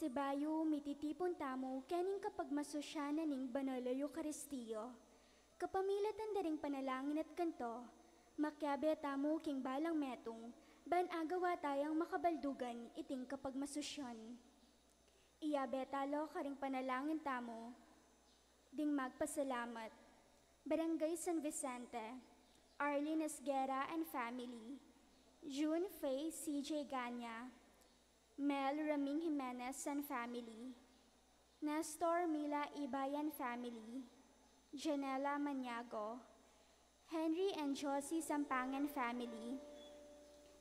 Tibayo mititipon tamo kening kapag masosyanan ning banal a Eukaristiyo. Kapamilatan daring panalangin at kanto, makyabe tamo king balang metong, ban agawa tayang makabaldugan iting kapag masosyon. Iyabe talo karing panalangin tamo, ding magpasalamat. Barangay San Vicente, Arlene Esguera and family, June Faye C.J. Ganya, Mel Raming Jimenez and family, Nestor Mila Ibayan family, Janela Maniago, Henry and Josie Sampangan family,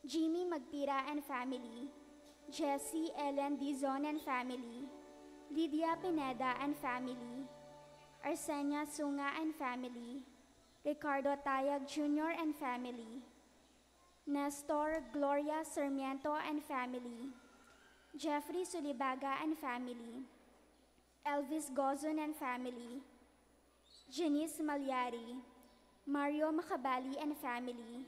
Jimmy Magtira and family, Jessie Ellen Dizon and family, Lydia Pineda and family, Arsenia Sunga and family, Ricardo Tayag Jr. and family, Nestor Gloria Sarmiento and family, Jeffrey Sulibaga and family, Elvis Gozon and family, Janice Malyari, Mario Macabali and family,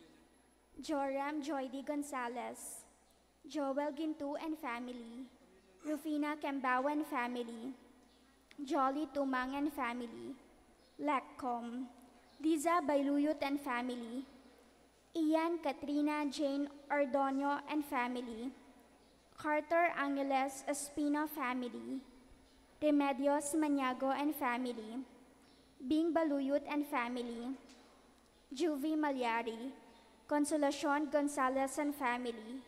Joram Joydy Gonzalez, Joel Gintu and family, Rufina Cambawa and family, Jolly Tumang and family, Laccom, Liza Bailuyot and family, Ian Katrina Jane Ordonio and family, Carter Angeles Espino family, Remedios Maniago and family, Bing Baluyot and family, Juvie Malyari, Consolacion Gonzalez and family,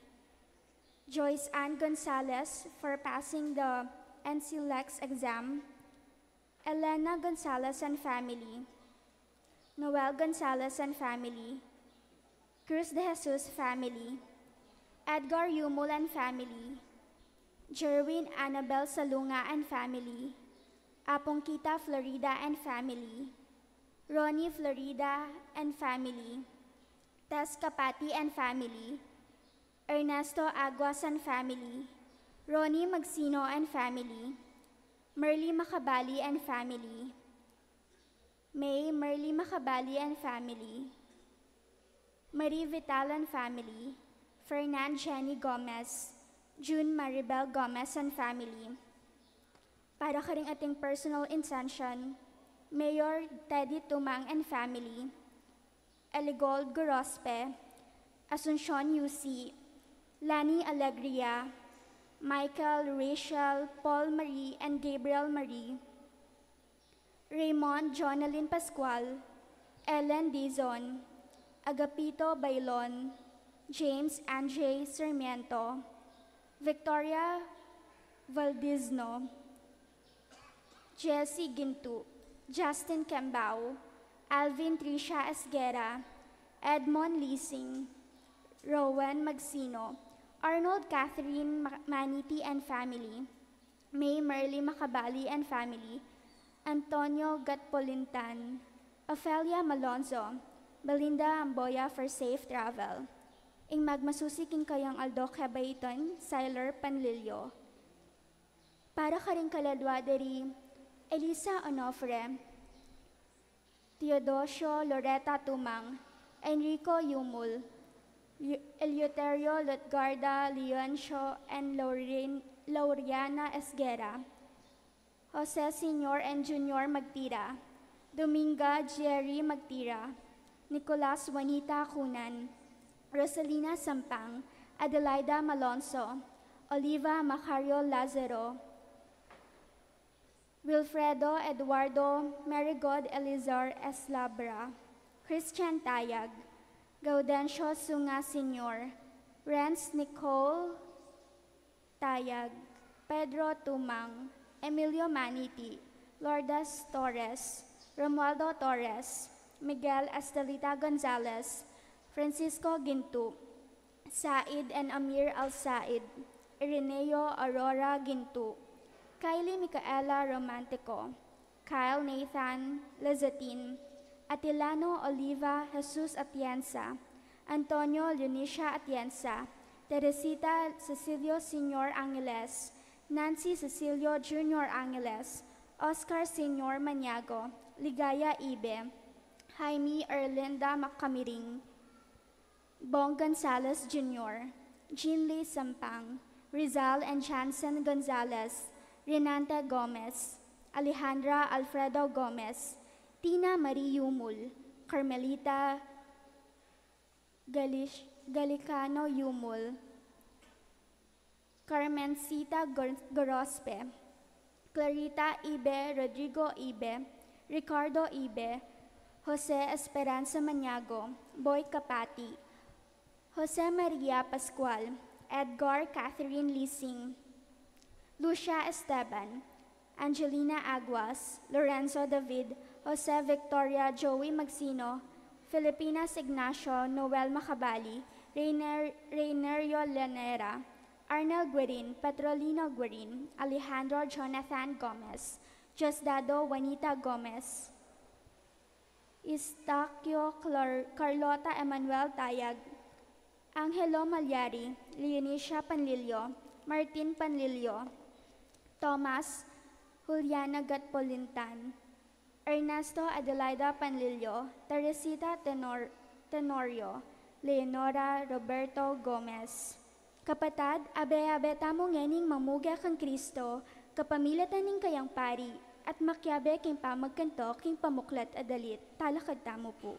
Joyce Ann Gonzalez for passing the NCLEX exam, Elena Gonzalez and family, Noel Gonzalez and family, Cruz de Jesus family, Edgar Yumul and family, Jerwin Annabel Salunga and family, Apongkita Florida and family, Ronnie Florida and family, Tess Kapati and family, Ernesto Aguas and family, Ronnie Magsino and family, Merly Macabali and family, May Merly Macabali and family, Marie Vital and family, Fernand Jenny Gomez, June Maribel Gomez and family. Para karing ating personal intention, Mayor Teddy Tumang and family, Eligold Gorospe, Asuncion UC, Lani Alegria, Michael, Rachel, Paul Marie, and Gabriel Marie, Raymond Jonalyn Pascual, Ellen Dizon, Agapito Bailon, James Andre Sarmiento, Victoria Valdizno, Jessie Gintu, Justin Cambao, Alvin Trisha Esguera, Edmond Leasing, Rowan Magsino, Arnold Catherine Maniti and family, May Merly Macabali and family, Antonio Gatpolintan, Ophelia Malonzo, Belinda Amboya for safe travel. Ing magmasusiking kayang Aldo Cabaiton, Siler Panlilio. Para karing kaladwa deri, Elisa Onofre, Teodosio Loreta Tumang, Enrico Yumul, Eleuterio Lutgarda Leoncio, and Lauriana Esguera, Jose Senior and Junior Magtira, Dominga Jerry Magtira, Nicolas Juanita Cunan, Rosalina Sampang, Adelaida Malonzo, Oliva Macario Lazaro, Wilfredo Eduardo Marigod Elizar Eslabra, Christian Tayag, Gaudencio Sunga Sr., Renz Nicole Tayag, Pedro Tumang, Emilio Maniti, Lourdes Torres, Romualdo Torres, Miguel Estelita Gonzalez, Francisco Gintu, Said and Amir Al-Said, Ireneo Aurora Gintu, Kylie Micaela Romantico, Kyle Nathan Lezatin, Atilano Oliva Jesus Atienza, Antonio Leonicia Atienza, Teresita Cecilio Sr. Angeles, Nancy Cecilio Jr. Angeles, Oscar Sr. Maniago, Ligaya Ibe, Jaime Erlinda Macamiring, Bong Gonzales Jr., Jean Lee Sampang, Rizal and Jansen Gonzalez, Renata Gomez, Alejandra Alfredo Gomez, Tina Marie Yumul, Carmelita Galicano Yumul, Carmencita Gorospe, Clarita Ibe, Rodrigo Ibe, Ricardo Ibe, Jose Esperanza Maniago, Boy Kapati, Jose Maria Pascual, Edgar Catherine Lising, Lucia Esteban, Angelina Aguas, Lorenzo David, Jose Victoria Joey Magsino, Filipinas Ignacio Noel Macabali, Reynerio Lanera, Arnel Guerin, Petrolino Guerin, Alejandro Jonathan Gomez, Diosdado Juanita Gomez, Istaquio Carlota Emmanuel Tayag, Angelo Malyari, Leonisha Panlilio, Martin Panlilio, Thomas Juliana Gatpolintan, Ernesto Adelaida Panlilio, Teresita Tenorio, Leonora Roberto Gomez. Kapatad, abe-abe tamo ngening mamuga kang Kristo, kapamilatan ning kayang pari, at makyabe king pamagkanto king pamuklat adalit, talakad tamo po.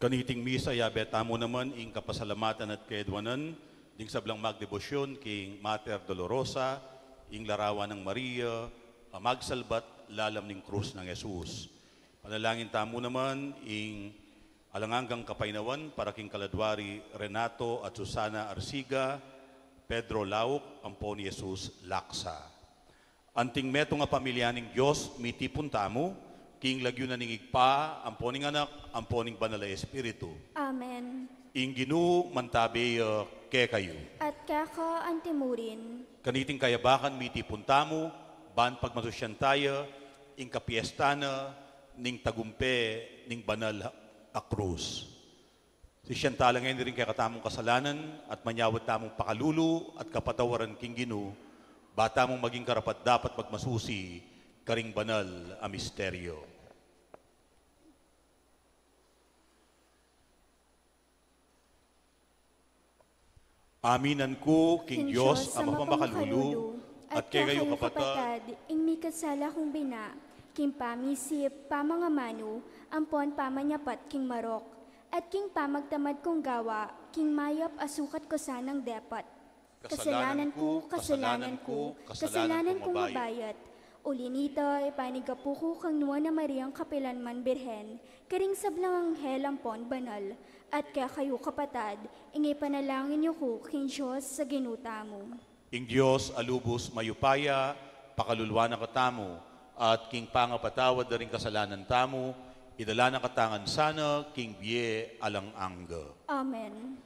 Kaniting misa yabe tamo naman ing kapasalamatan at kaedwanan ding sablang magdebosyon king Mater Dolorosa ing larawan ng Maria magsalbat lalam ning krus ng Jesus. Panalangin tamo naman ing alangangang kapainawan para king Kaladwari Renato at Susana Arsiga, Pedro Lauk, ampo ni Jesus Laksa. Anting meto nga pamilya ning Diyos mitipon tamo, king lagyo na ning igpa, ampo ning anak, ampo ning banal na Espiritu. Amen. Ing Ginoo mantabi ke kayo. At kaka antimurin. Kaniting kayabakan mitipon tamo, ban pagmasusyan tayo, ing kapiestana, ning tagumpe, ning banal a krus. Si Siyanta lang ngayon rin kaya katamong kasalanan at manyawat tamong pakalulu at kapatawaran king Ginoo, bata mong maging karapat dapat magmasusi, karing banal a misteryo. Aminan ko, King Diyos, ang mapamakalulu, at kay kayo kapatad, ing mi kasala kong bina, king pamisip, pamangamano, ampon pamanyapat king marok, at king pamagtamad kong gawa, king mayap asukat ko sanang depat. Kasalanan ko mabayat. Ulinito, ipanigapuko kang nuwa na Mariang Kapilanman Birhen, karing sablang anghel ampon banal, at kaya kayo kapatad, ingay panalangin niyo ko, king Diyos, sa ginuta mo. Ing Diyos, alubos mayupaya, pakalulwa na katamo, at king pangapatawad na rin kasalanan tamo, idala na katangan sana, king biye alang angga. Amen.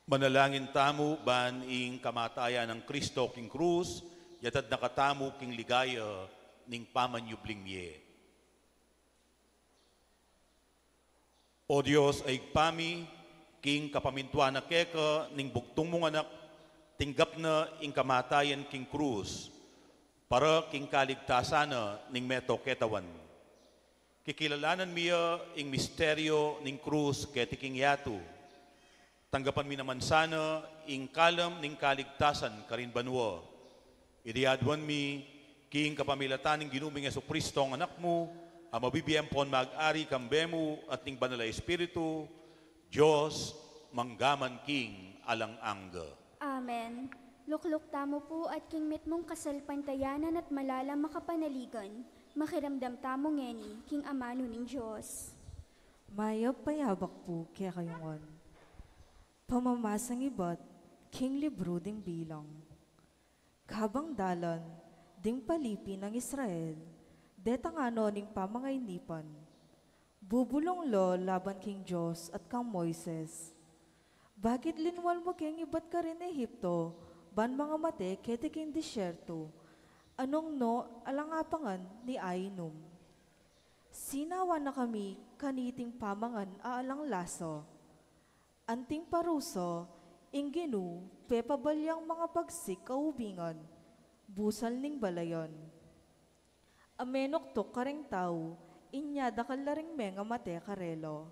Manalangin tamo ban ing kamatayan ng Kristo king krus, yatad nakatamo king ligaya ning pamanyubling miye. O Diyos ay pami, king kapamintuan na keka, ning bugtong mong anak, tinggap na ing kamatayan king krus, para king kaligtasan na ning meto ketawan. Kikilalanan miya ing misteryo ning krus keti king yatu. Tanggapan mi naman sana ing kalam ning kaligtasan karin banwa. Idiadwan mi king kapamilatan ning ginuming Jesucristo ang anak mo, ang mabibiyempon mag-ari kambemu at ning banal na Espiritu, Diyos, manggaman king alang-angga. Amen. Lukluk tamo po at kingmit mong kasalpantayanan at malalam makapanaligan, makiramdam tamo ngeni, king amano ning Diyos. Maya payabak po kaya kayongon. Pamamasang ibat, king libro ding bilang. Kabang dalan, ding palipi ng Israel, detang ano ning pamangaynipan. Bubulong lo laban king Diyos at kang Moises. Bakit linwal mo king ibat ka rin Ehipto, ban mga mate kete king disyerto, anong no alangapangan ni Ainum. Sinawa na kami kaniting pamangan aalang laso. Anting paruso, ingginu, pepabalyang mga pagsik kaubingan, busal ning balayon. Amenok to kareng tao, inya dakalaring menga mate karelo.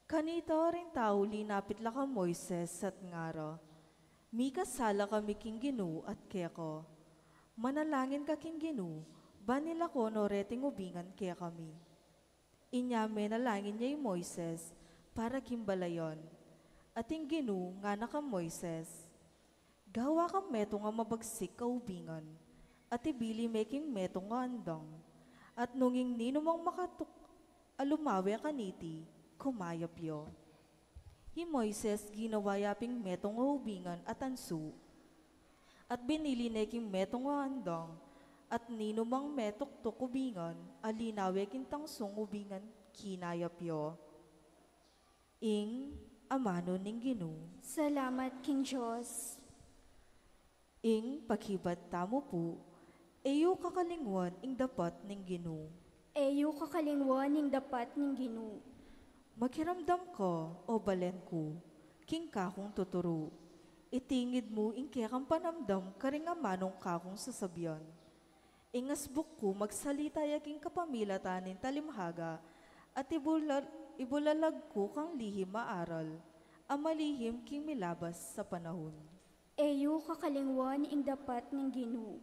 Kanito rin tao linapit la ka Moises at ngaro. Mika sala kami king ginu at keko. Manalangin ka king ginu, banila ko no reting ubingan kaya kami. Inya menalangin niya yung Moises para kimbalayon. Ating ginu nga na ka Moises. Gawa ka meto nga mabagsik kaubingan. At ibili making meto nga andang. At nunging ninumang makatuk alumawe kaniti, kumayapyo. Hi Moises ginawa yaping meto nga ubingan at ansu. At binili neking meto nga andang. At ninumang metok to ubingan, alinawe kintang sung ubingan kinayapyo. Ing amano ning ginu. Salamat, King Diyos. Ing pakibat tamo po, eyo kakalingwan ing dapat ning ginu. Eyo kakalingwan ning dapat ning ginu. Maghiramdam ko, o balen ko, king kakong tuturo. Itingid mo ing kekang panamdam karing amanong kakong sasabyan. Ingasbuk ko magsalita yaking kapamilatanin talimhaga at ibulalag ko kang lihim maaral, amalihim king milabas sa panahon. Eyo kakalingwan ing dapat ning ginu.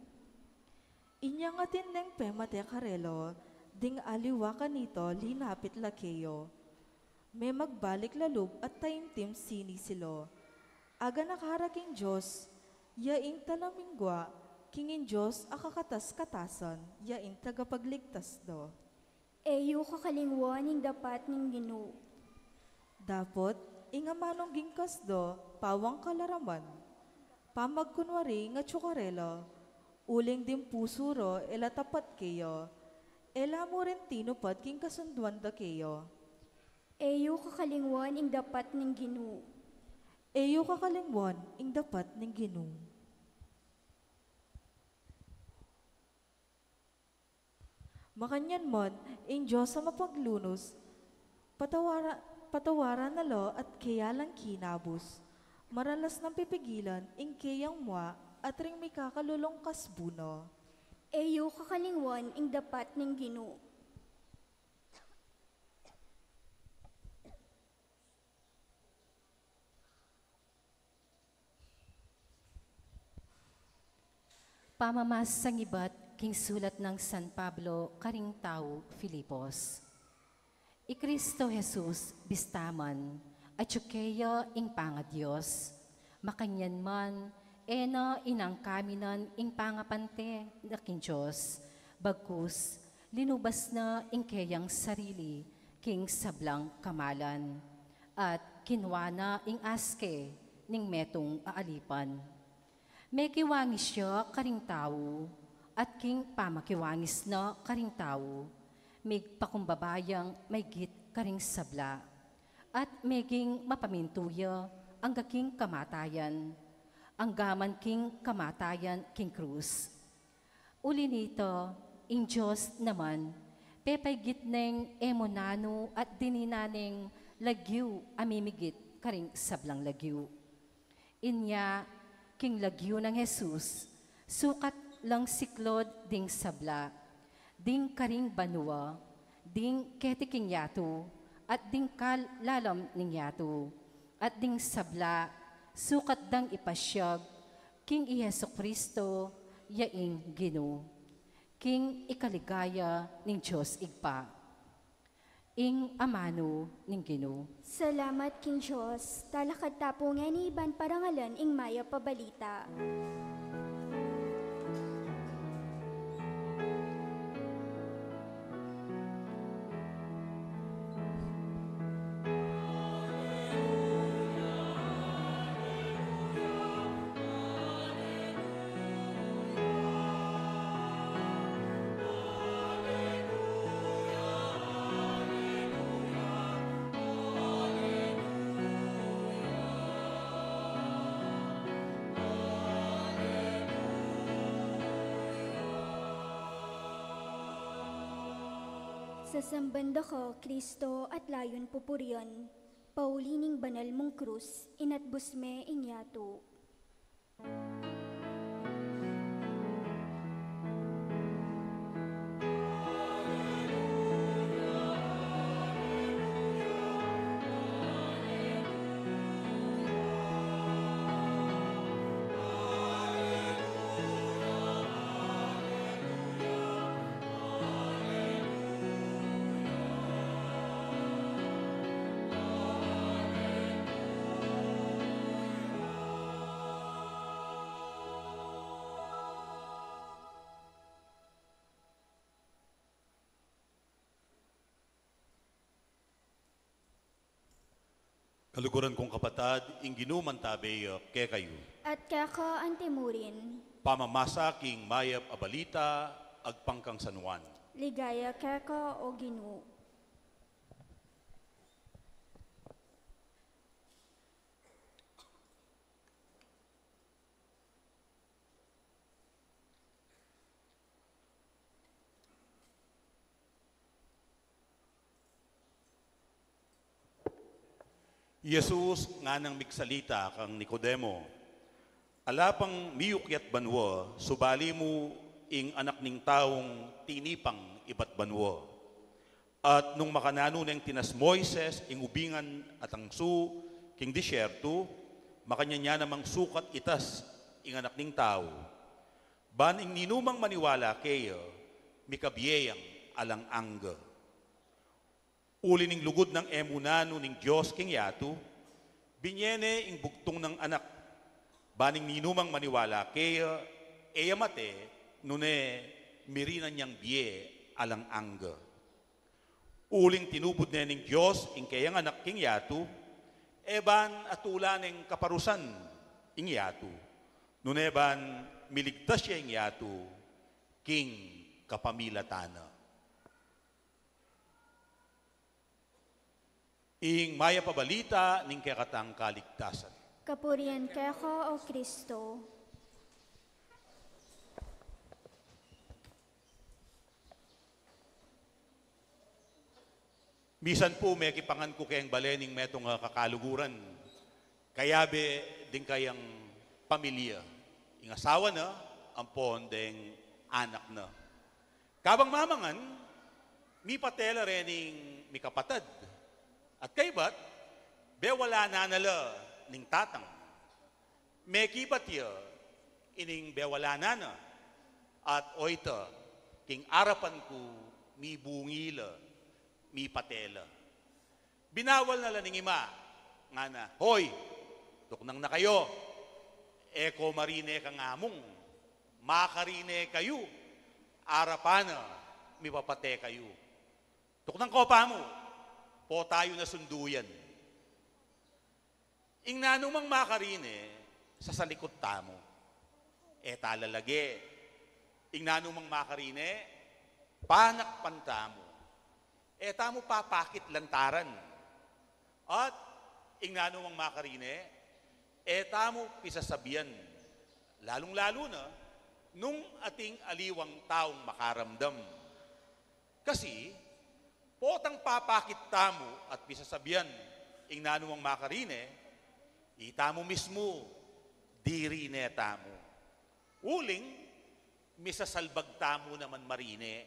Inyang atin neng pemate karelo, ding aliwa kanito linapit lakeyo. May magbalik lalub at taimtim sini silo. Aga nakaharaking Diyos, yaing talamingwa, kingin Diyos akakatas-katasan, yaing tagapagligtas do. Eyo kakalingwan ing dapat ning ginu. Dapot, ingamanong gingkas do, pawang kalaraman. Pamagkunwari nga tsukarelo, uling dim pusuro elatapat kayo, ela mo rin tinupad king kasunduan da kayo. Eyo kakalingwan ing dapat ning ginu. Eyo kakalingwan ing dapat ning ginu. Makanyan mon, ing Diyos sa mapaglunos, patawara na lo at kaya lang kinabos. Maralas ng pipigilan, ing kayang mwa, at ring may kakalulong kasbuno. Eyo kakalingwan ing dapat ning ginu. Pamamas sang ibat king sulat ng San Pablo karing tao Filipos. I Kristo Jesus bistaman at yukeya ing pangadyos. Makanyan man ena inang kaminan ing pangapante na king Diyos. Bagkus linubas na ing kayang sarili king sablang kamalan. At kinwana ing aske ning metong aalipan. May kiwangis siya karing tao, at king pamakiwangis na karing tao, may pakumbabayang may git karing sabla, at meging mapamintuya, ang gaking kamatayan, ang gaman king kamatayan king krus. Uli nito, ing Diyos naman, pepaygit neng emonano at dininaneng lagyu amimigit karing sablang lagyu. Inya, king lagyu ng Jesus, sukat lang siklod ding sabla, ding karing banua, ding ketiking yato, at ding kalalam ning yato, at ding sabla, sukat dang ipasyag, king Iheso Kristo, yaing Gino, king ikaligaya ning Diyos igpa, ing amano ning Gino. Salamat king Diyos, talakad tapo nga ni iban parangalan ing maya pabalita. Sa sambanda ka, Kristo at layon pupuryon, paulining banal mong krus, inatbus me ingyato. Kaluguran kong kapatad, ingginuman tabi ke kayo. At kaka antimurin, Pamamasa king mayap abalita, agpangkang San Juan. ligaya kaka o Ginu. Jesus nga nang migsalita kang Nicodemo, alapang miyukyat banwa, subali mo ing anak ning taong tinipang ibat banwa. At nung makanano ng tinas Moises, ing ubingan at ang su, king disyerto, makanya niya namang sukat itas ing anak ning tao. Ban ing ninumang maniwala kayo, mikabiyayang alang angga. Uli ning lugod ng emunano ning Diyos king yato, binyene ing bugtong ng anak, baning ninumang maniwala kaya eyamate nune mirinan niyang biye alang angga. Uling tinubod na ning Diyos ing kayang anak king yato, eban atula ning kaparusan ing yato, nune ban miligtas siya ing yato king kapamilatana. Ing maya pabalita ning kakatang kaligtasan. Kapurian kaka o Kristo. Bisan po may kipangan ko kayang balening metong kakaluguran. Kayabe din kayang pamilya. Ing asawa na, ampon ding anak na. Kabang mamangan, mi patela rening mi kapatad. At kay bat, be wala na nala ning tatang. May kibat ya, ining be wala na na. At oita, king arapan ko, mi bungila, mi patela. Binawal na lang ning ima, nga na, hoy, tuknang na kayo, eko marine kang among, makarine kayo, arapana, mi papate kayo. Tuknang ko pa mo, po tayo na sunduyan. Ing nanumang makarine, sa salikot tamo, talalage. Ing nanumang makarine, panak pantamo, tamo papakit lantaran. At ing nanumang makarine, Tamo pisasabihan, lalong-lalo na, nung ating aliwang taong makaramdam. Kasi, potang papakit tamo at pisasabihan, ing nanuwang makarine, itamo mismo, diri ne tamo. Uling, misasalbag tamo naman marine.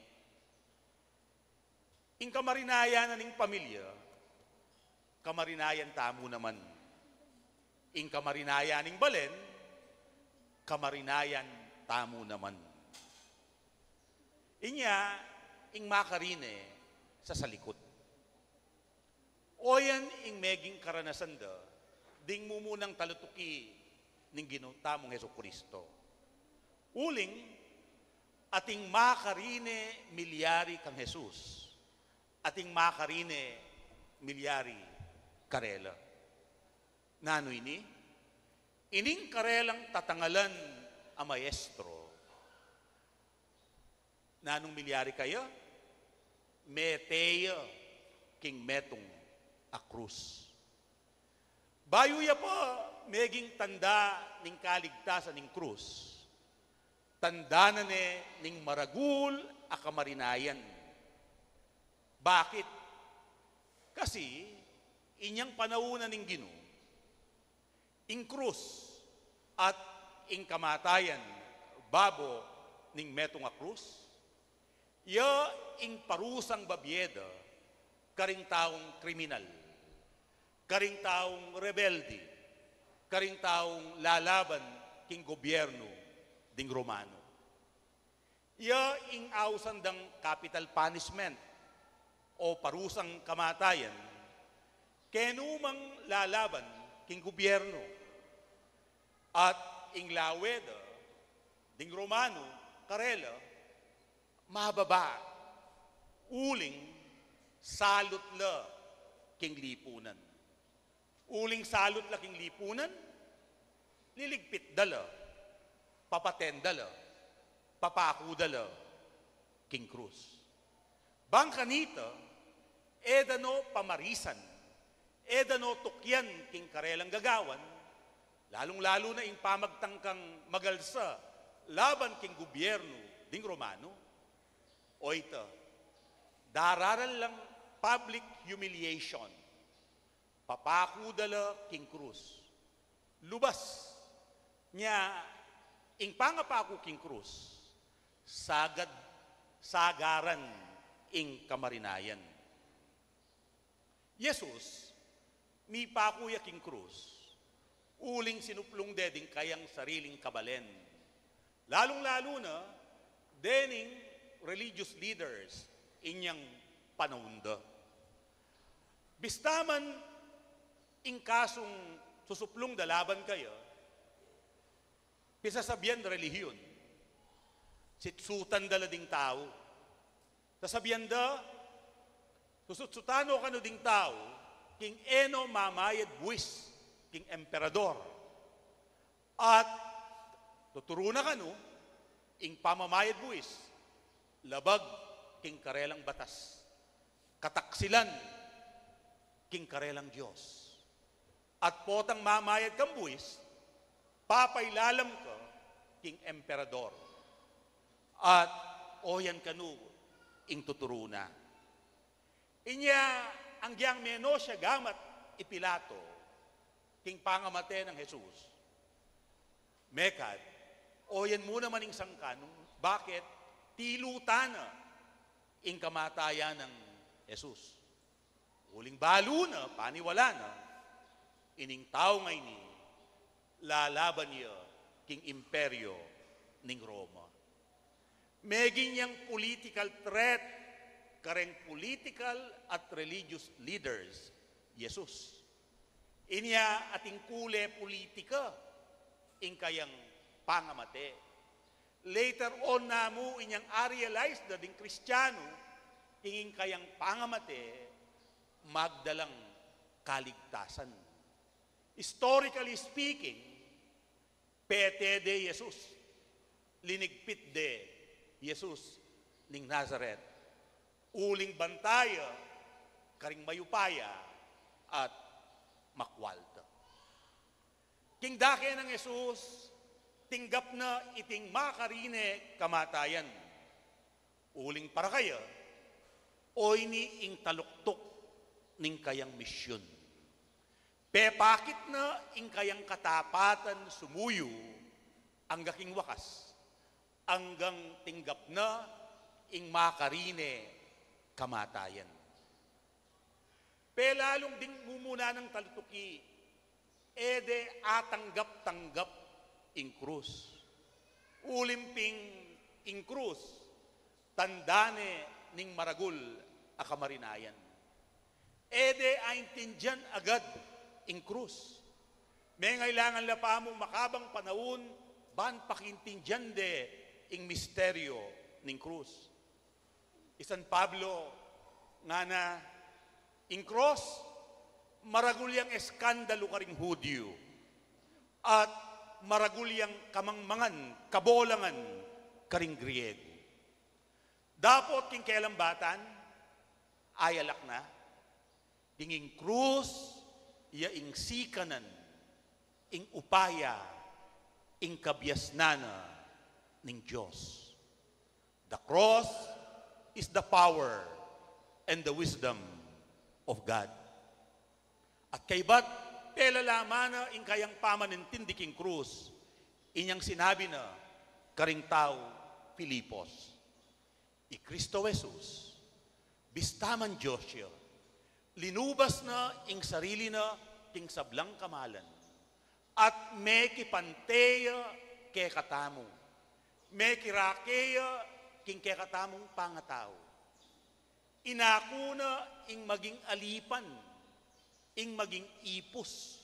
Ing kamarinayan na ning pamilya, kamarinayan tamo naman. Ing kamarinayan ning balen, kamarinayan tamo naman. Inya, ing makarine sa salikod. Oyan ing meging karanasan da, ding mumunang talutuki ning ginutamong Heso Kristo. Uling, ating makarine milyari kang Jesus. Ating makarine milyari karela. Nano ini? Ining karelang tatangalan a maestro. Nanong milyari kayo? Meteya king metong a krus. Bayuya pa, meging tanda ning kaligtasan ning krus. Tanda na ning maragul a kamarinayan. Bakit? Kasi, inyang panaunan ning Ginoo, ing krus at ing kamatayan, babo ning metong a krus, ya ing parusang babyeda, karing taong kriminal, karing taong rebelde, karing taong lalaban king gobyerno ding Romano. Ya ing ausandang capital punishment o parusang kamatayan, kenumang lalaban king gobyerno at ing laweda ding Romano, karela, mababa, uling salot la king lipunan. Uling salot la king lipunan, liligpit dala, papaten dala, papaku dala, king krus. Bangkanita, edano pamarisan, edano tukyan king karelang gagawan, lalong-lalo na ing pamagtangkang magalsa, laban king gobyerno ding Romano, o ito, dararan lang public humiliation, papaku dala king krus. Lubas niya, ing pangapaku king krus, sagaran ing kamarinayan. Jesus, mi pakuya king krus, uling sinuplong deding kayang sariling kabalen. Lalong-lalo na, dening religious leaders inyang panunda. Bistaman, ing kasong susuplong dalaban kayo, pisasabihan relihiyon, sitsutan dala ding tao. Sasabihan da, susutsutano kano ding tao, king eno mamayad buwis, king emperador. At tuturuna kano, ing pamamayad buwis, labag king karelang batas. Kataksilan, king karelang Diyos. At potang mamayad kang buwis, papailalam ka, king emperador. At oyan kanu, ing tuturuna. Inya, ang giyang meno siya gamat ipilato, king pangamate ng Jesus. Mekad, oyan mo naman ing sangkanong, bakit? Tilutana ing kamatayan ng Jesus. Uling balo na, paniwala na, ining tao ngay ni, lalaban niya king imperyo ning Roma. Meging niyang political threat, kareng political at religious leaders, Jesus. Inya ating kule politika, ing kayang pangamate. Later on na mo inyang realize na ding Kristiyano, ing kayang pangamate, magdalang kaligtasan. Historically speaking, pete de Jesus, linigpit de Jesus ning Nazareth, uling bantaya, karing mayupaya, at makwalta. King dake ng Jesus, tinggap na iting makarine kamatayan. Uling para kaya, oy ni ing taluktok ning kayang misyon. Pepakit na ing kayang katapatan sumuyo, ang gaking wakas, hanggang tinggap na ing makarine kamatayan. Pelalong ding mumuna ng talutuki, ede atanggap-tanggap ing krus. Ulimping ing krus, tandane ning maragul a kamarinayan. Ede aintindihan agad ing krus. May ngailangan lapa mo makabang panahon, ban pakintindihan de ing misteryo ning krus. Isan Pablo nga na ing cross, maragulyang eskandalo karing Hudyo at maragulyang kamangmangan, kabolangan karing Griego. Dapot king kailambatan, ayalak na, ing krus, iya ing sikanan, ing upaya, ing kabyasnana ning Diyos. The cross is the power and the wisdom of God. At kaybat, pelalaman na ing kayang pamanintindiking krus, inyang sinabi na, karing tao, Filipos, i Kristo Jesus, bistaman Diyos siya, linubas na ing sarili na king sablang kamalan, at may kipanteya ke katamo, may kirakeya king ke katamong pangatao. Inakuna ing maging alipan, ing maging ipos,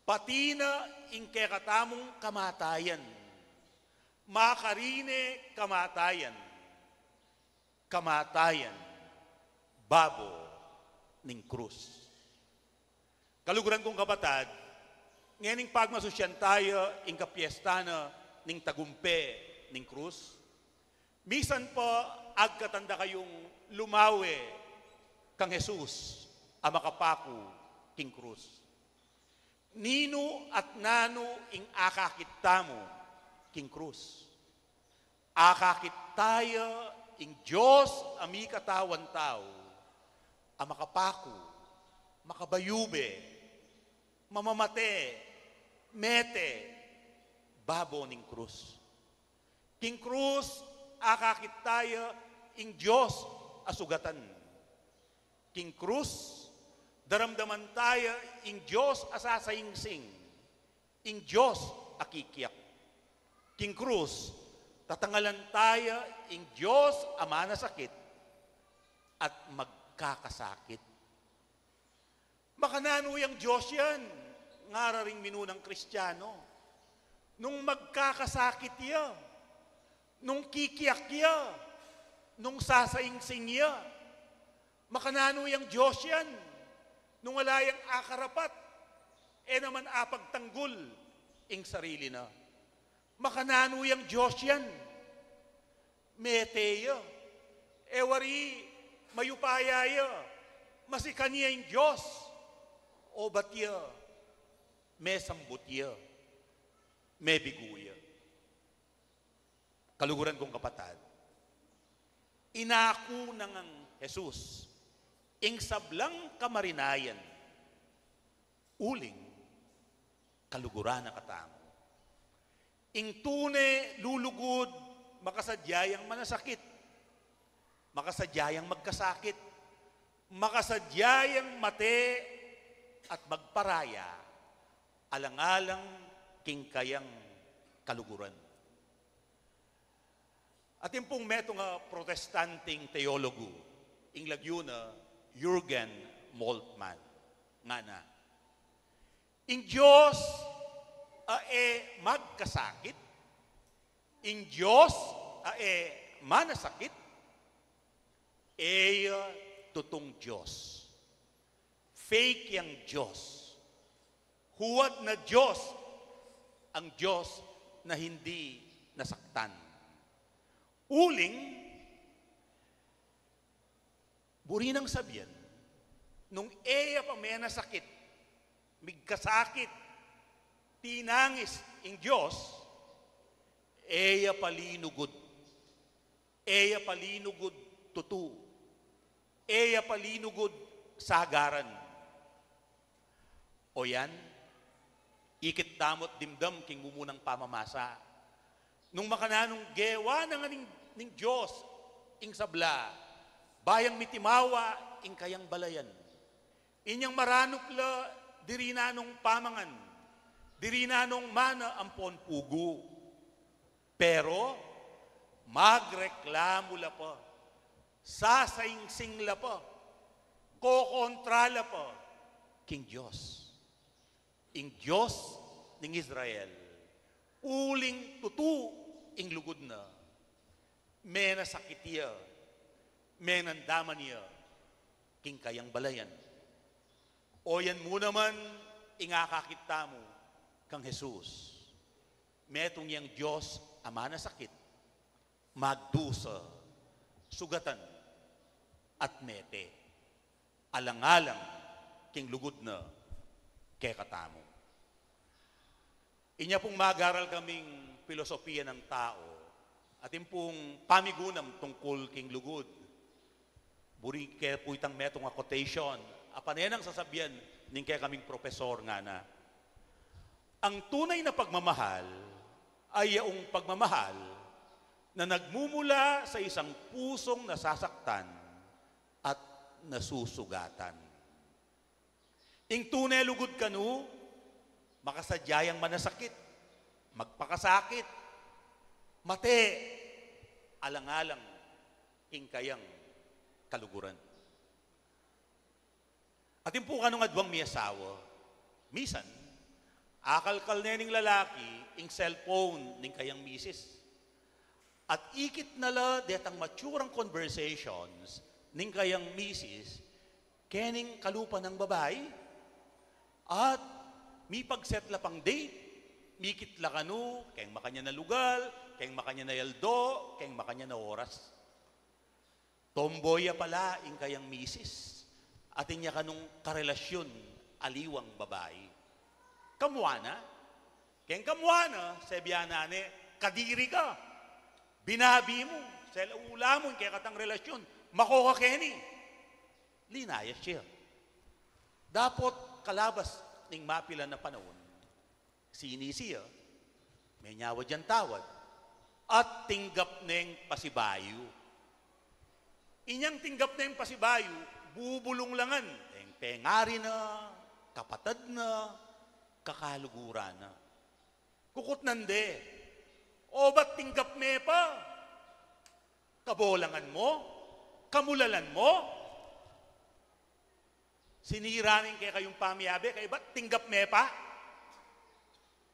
pati na ing kekatamong kamatayan, makarine kamatayan, kamatayan, babo ning krus. Kaluguran kong kapatad, ngayon pagmasusyan tayo ing kapiesta na ning tagumpe ning krus, misan po agkatanda kayong lumawe kang Jesus a makapaku king krus. Nino at nano ing akakita mo king krus. Akakit tayo ing Diyos ami katawan tao a makapaku, makabayube, mamamate, mete, babo ning krus. King krus, akakit tayo ing Diyos asugatan. King krus, daramdaman tayo ing Diyos asasayingsing, ing Diyos akikiyak. King krus, tatangalan tayo ing Diyos ama na sakit at magkakasakit. Makanano yung Diyos yan, ngararing minunang Kristiyano. Nung magkakasakit ya, nung kikiyak ya, nung sasayingsing ya, makanano yung Diyos yan, nung wala yung akarapat, naman apagtanggol ing sarili na. Makanano yung Diyos yan, meteya, wari mayupaya ya, masikanya yung Diyos, o batya, may sambutya, may biguya. Kaluguran kong kapatad, inaku ng Jesus, ing sablang kamarinayan, uling, kaluguran na katamo. Ing tune, lulugod, makasadyayang manasakit, makasadyayang magkasakit, makasadyayang mate at magparaya, alang-alang king kayang kaluguran. At yung pong meto nga protestanting teologo, ing lagyo na Jürgen Moltmann, nga na, ing Diyos magkasakit, ing Diyos manasakit, tutong Diyos. Fake yang Diyos. Huwad na Diyos ang Diyos na hindi nasaktan. Uling, burinang sabihan, nung pa may nasakit, migkasakit, tinangis ing Diyos, eya palinugod. Eya palinugod tutu. Eya palinugod sagaran. O yan, ikit tamot dimdam king mumunang pamamasa. Nung makananong gewa ng ning Diyos, ing sabla, bayang mitimawa, ing kayang balayan. Inyang maranukla, diri na nung pamangan, diri na nung mana ampon pugo. Pero, magreklamo la pa, sasaing-sing la pa, kokontra la pa, king Diyos. Ing Diyos ning Israel, uling tutu ing lugod na, may nasakit niya, may nandaman niya, king kayang balayan. O yan mo naman, ingakakita mo, kang Jesus. Metong yang Diyos, ama na sakit, magdusa, sugatan, at mete, alang-alang, king lugod na, kay katamo. Inya pong mag-aral kaming filosofiya ng tao, at yung pong pamigunam tungkol king lugod. Buri kaya po itang metong quotation, apan ang sasabihan, ning kaya kaming profesor nga na, ang tunay na pagmamahal ay yaong pagmamahal na nagmumula sa isang pusong nasasaktan at nasusugatan. Ing tunay lugod kanu, makasadyayang manasakit, magpakasakit, mate, alang-alang, ing kayang kaluguran. At yung po kanong adwang miyasawa, misan, akalkal nening lalaki, ing cellphone, ning kayang misis. At ikit nala, detang maturang conversations, ning kayang misis, kening kalupa ng babae, at mi pagset la pang date, mikit la kanu, kayang makanya na lugal, kayang makanya na yaldo, kayang makanya na oras. Tomboya pala, ing kayang misis, at inya kanong karelasyon, aliwang babae. Kamuana, kayang kamuana, sebyanane, kadiri ka, binabi mo, sa ula mo, kaya katang relasyon, makoka keni, linayas siya. Dapat kalabas ning mapila na panahon, sinisiya, may nyawa dyan tawad, at tinggap neng pasibayo. Inyang tinggap neng pasibayo, bubulong langan, pengari na, kapatad na, kakaluguran na. Kukut nande, o ba't tinggap me pa? Kabolangan mo? Kamulalan mo? Siniranin kaya kayong pamiyabe, kaya ba't tinggap me pa?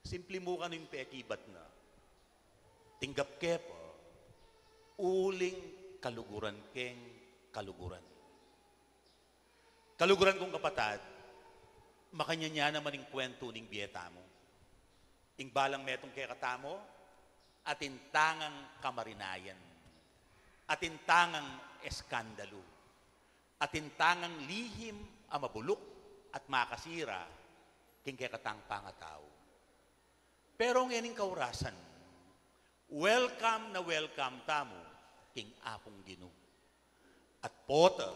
Simple mo ka ng pekibat na. Tinggap ke pa, uling kaluguran keng kaluguran. Kaluguran kong kapatad, makanya niya naman yung kwento ning biyeta mo. Ing balang metong kaya katamo, atintangang kamarinayan, atintangang eskandalo, atintangang lihim ang mabulok at makasira king kaya katang pangatao. Pero ang ining kaurasan, welcome na welcome tamo king apong Ginoo. At pota,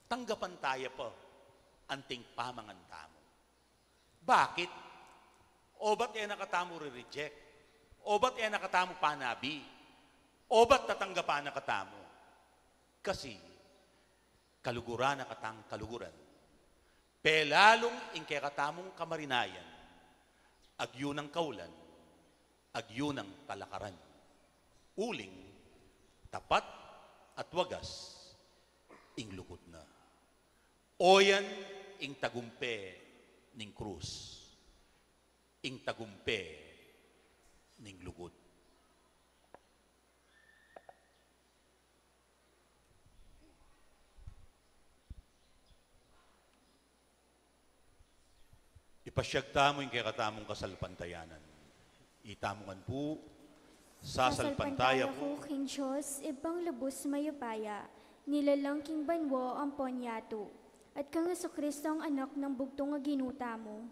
tanggapan tayo pa anting pamangan tamo. Bakit? O ba't nakatamo re-reject? O ba't nakatamo panabi? O ba't tatanggapan nakatamo? Kasi, kaluguran nakatang kaluguran. Pelalong ing kaya katamong kamarinayan, agyo ng kaulan, agyo ng talakaran. Uling, tapat at wagas, ing lukot na. Oyan, ing tagumpe ning krus. Ing tagumpe ning lugod. Ipasyag tamo yung kaya katamong kasalpantayanan. Itamongan po, sasalpantaya po. ko king Diyos, ibang lubos mayupaya, nilalang king banwo ang ponyato, at kang Jesucristo ang anak ng bugtong nga ginuta mo.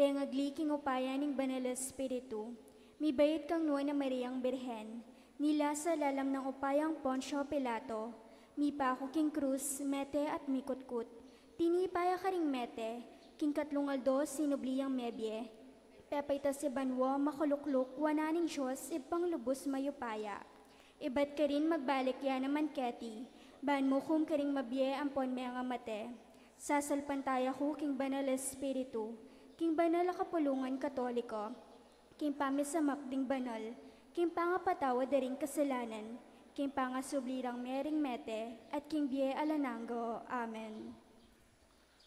Pengagli king upaya ning banal espiritu, mi bayit kang nuwa na Mariang Birhen, nila sa lalam ng upayang Poncio Pilato, mi pako king krus, mete at mikutkut, tinipaya ka ring mete, king katlungaldo sinubliyang mebye, pepayta si banwa makulukluk, wananing Diyos, ipang lubos mayupaya. Iba't ka rin magbalik yan naman keti, ban mo kum ka ring mabye ampon mga mate, sasalpantaya ko king banal espiritu, king banal a kapulungan katoliko, king pamisamak ding banal, king pangapatawa daring kasalanan, king pangasublirang mering mete, at king biye alananggo. Amen.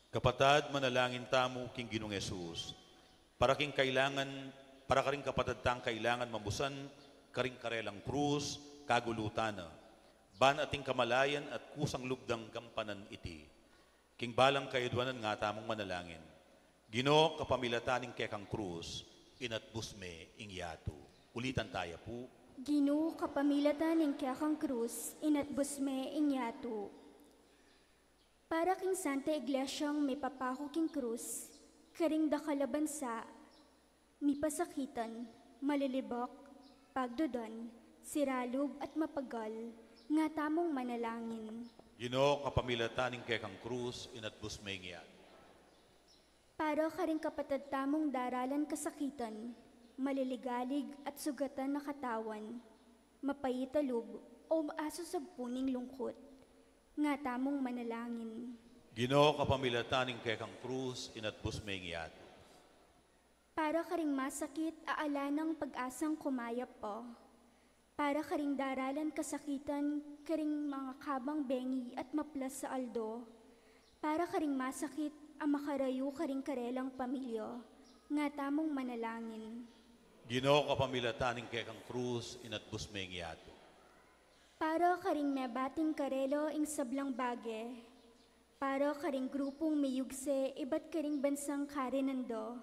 Kapatad, manalangin tamo king Ginong Jesus. Para ka ring kapatad tang kailangan mamusan, karing karelang krus, kagulutana. Ban ating kamalayan at kusang lubdang gampanan iti. King balang kaidwanan nga tamong manalangin. Gino kapamilataning kekang krus, inatbus me ingyato. Ulitan tayo po. Ginu kapamilatan ng kakang krus, inatbus me inyato. Para king Santa Iglesyang may papako king krus, karing dakalabansa, mi pasakitan, malilibok, pagdodon, siralub at mapagal, nga tamong manalangin. Gino kapamilataning kekang krus, inatbus me ingyato. Para karing kapatid tamong daralan kasakitan, maliligalig at sugatan na katawan, mapayitalub o maaso sa puning lungkot, nga tamong manalangin. Gino kapamilataning kekang krus, inatbus me ingyato. Para karing masakit, aala ng pag-asang kumayap po. Para karing daralan kasakitan, karing mga kabang bengi at maplas sa aldo. Para karing masakit, ang makarayo karing karelang pamilya, nga tamong manalangin. Gino kapamilataning kekang krus, inatbus me ingyato. Para karing mebating karelo ing sablang bage. Para karing grupong miyugse, iba't karing bansang karinando.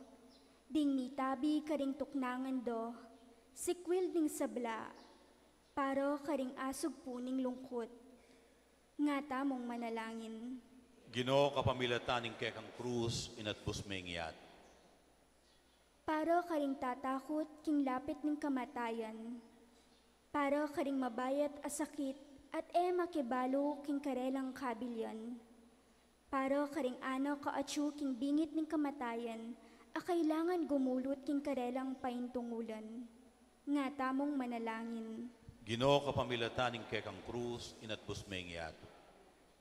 Ding mitabi karing tuknangan do, sikwil ding sabla. Para karing asog puning lungkot, nga tamong manalangin. Gino kapamilataning kekang krus, inatbus me ingyato. Para karing tatakot, king lapit ng kamatayan. Para karing mabayat asakit, at makibalo king karelang kabilyan. Para karing ano kaatsu king bingit ng kamatayan, a kailangan gumulot king karelang paintungulan. Nga tamong manalangin. Gino kapamilataning kekang krus, inatbus me ingyato.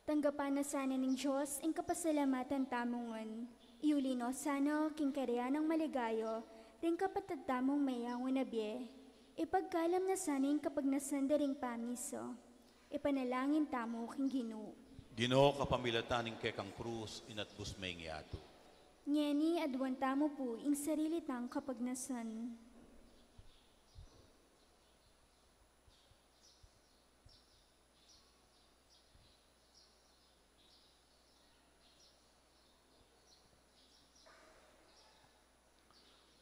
Tanggapan na sana ng Diyos ang kapasalamatan tamongan. Iulino sana king karya ng maligayo, ring kapatid tamong mayangon na biye. Ipagkalam na sana yung kapag nasandaring pamiso. Ipanalangin tamo king Ginoo. Gino kapamilataning kekang krus, inatbus me ingyato. Nyeni adwan tamo po ing sarili tang kapag nasan.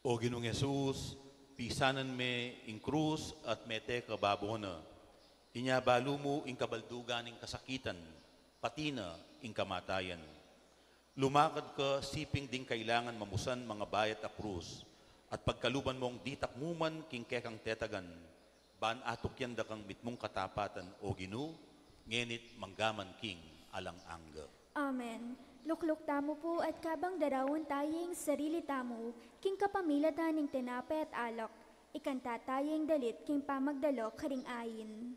O Ginong Jesus, pisanan me ing krus at mete kababona. Inyabalo mo ing kabaldugan ing kasakitan, pati na ing kamatayan. Lumakad ka siping ding kailangan mamusan mga bayat a krus, at pagkaluban mong ditakmuman king kekang tetagan, ban atok yan da kang mitmong katapatan o Ginoo, ngenit manggaman king alang angga. Amen. Lukluk tamo po at kabang darawon tayeng sarili tamo, king kapamilatan ng tinapay at alak, ikanta tayeng dalit king pamagdalo karing ayin.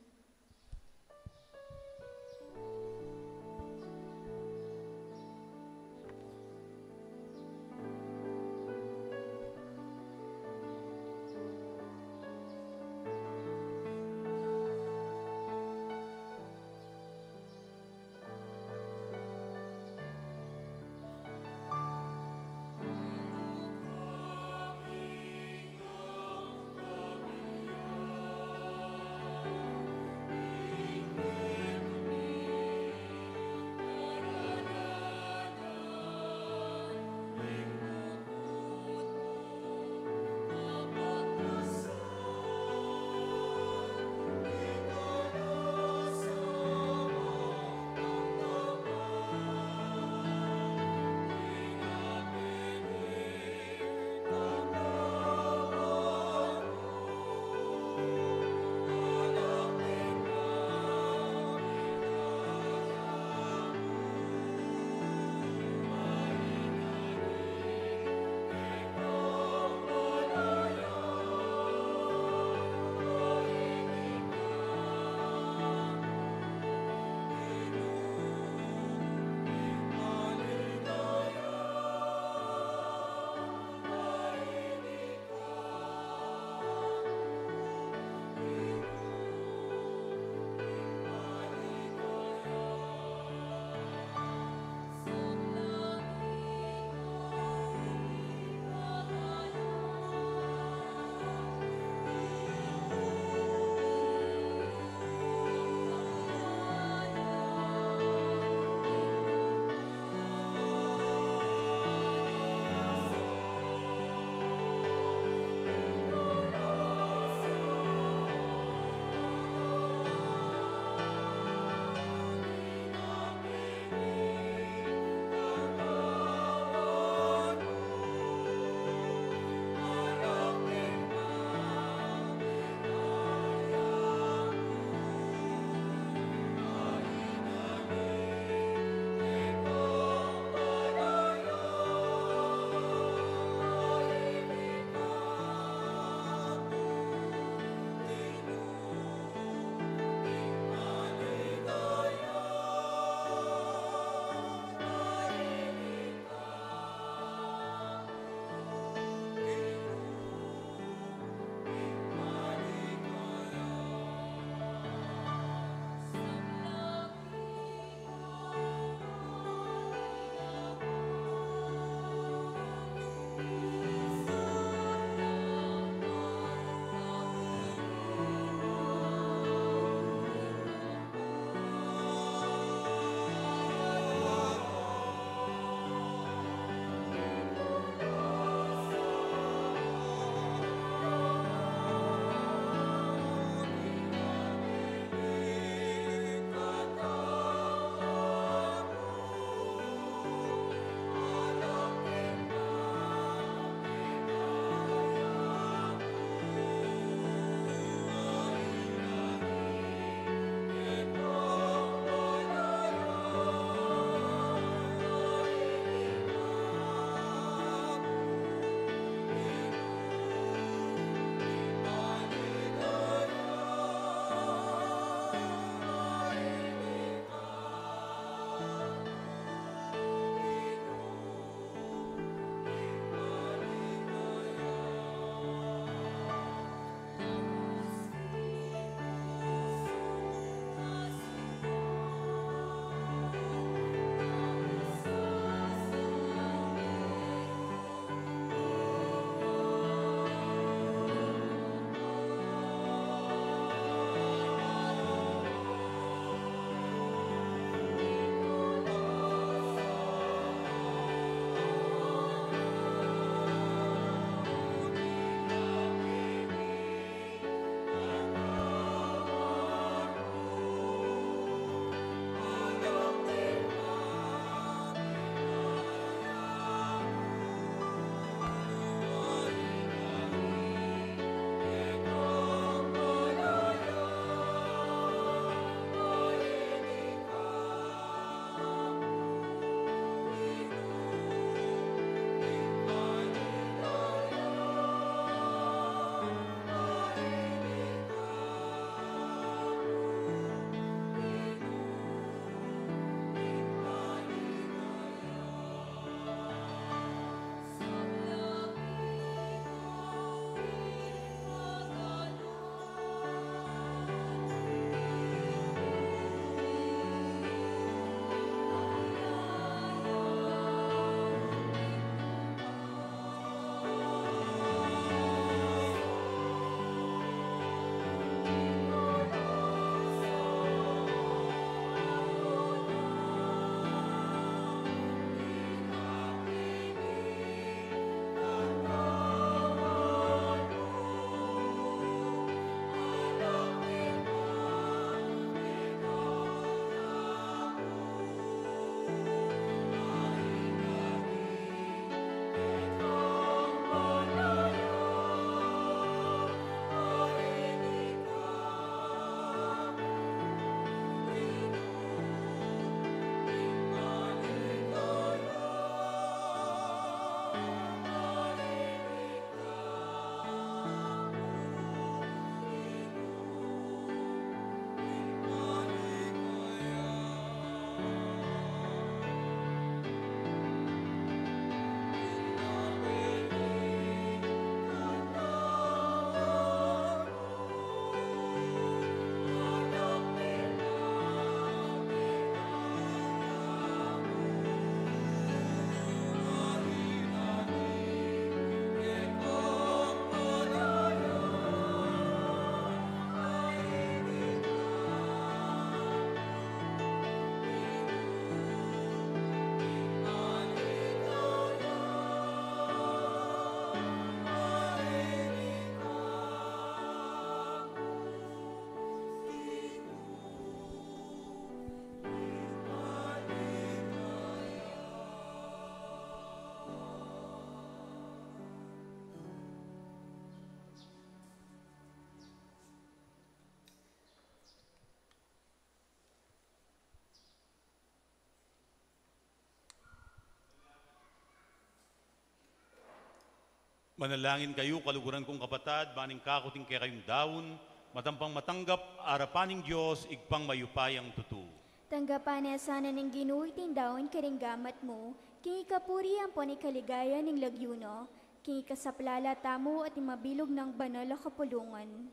Manalangin kayo, kaluguran kong kapatad, baning kakuting kaya kayong daon, matampang matanggap, arapaning Diyos, igpang mayupayang tutu. Tanggapan niya sana ng ginuit tindaon karing gamat mo, kini kapurihan po ni kaligaya ng lagyuno, kini kasaplala tamo at mabilog ng banal na kapulungan.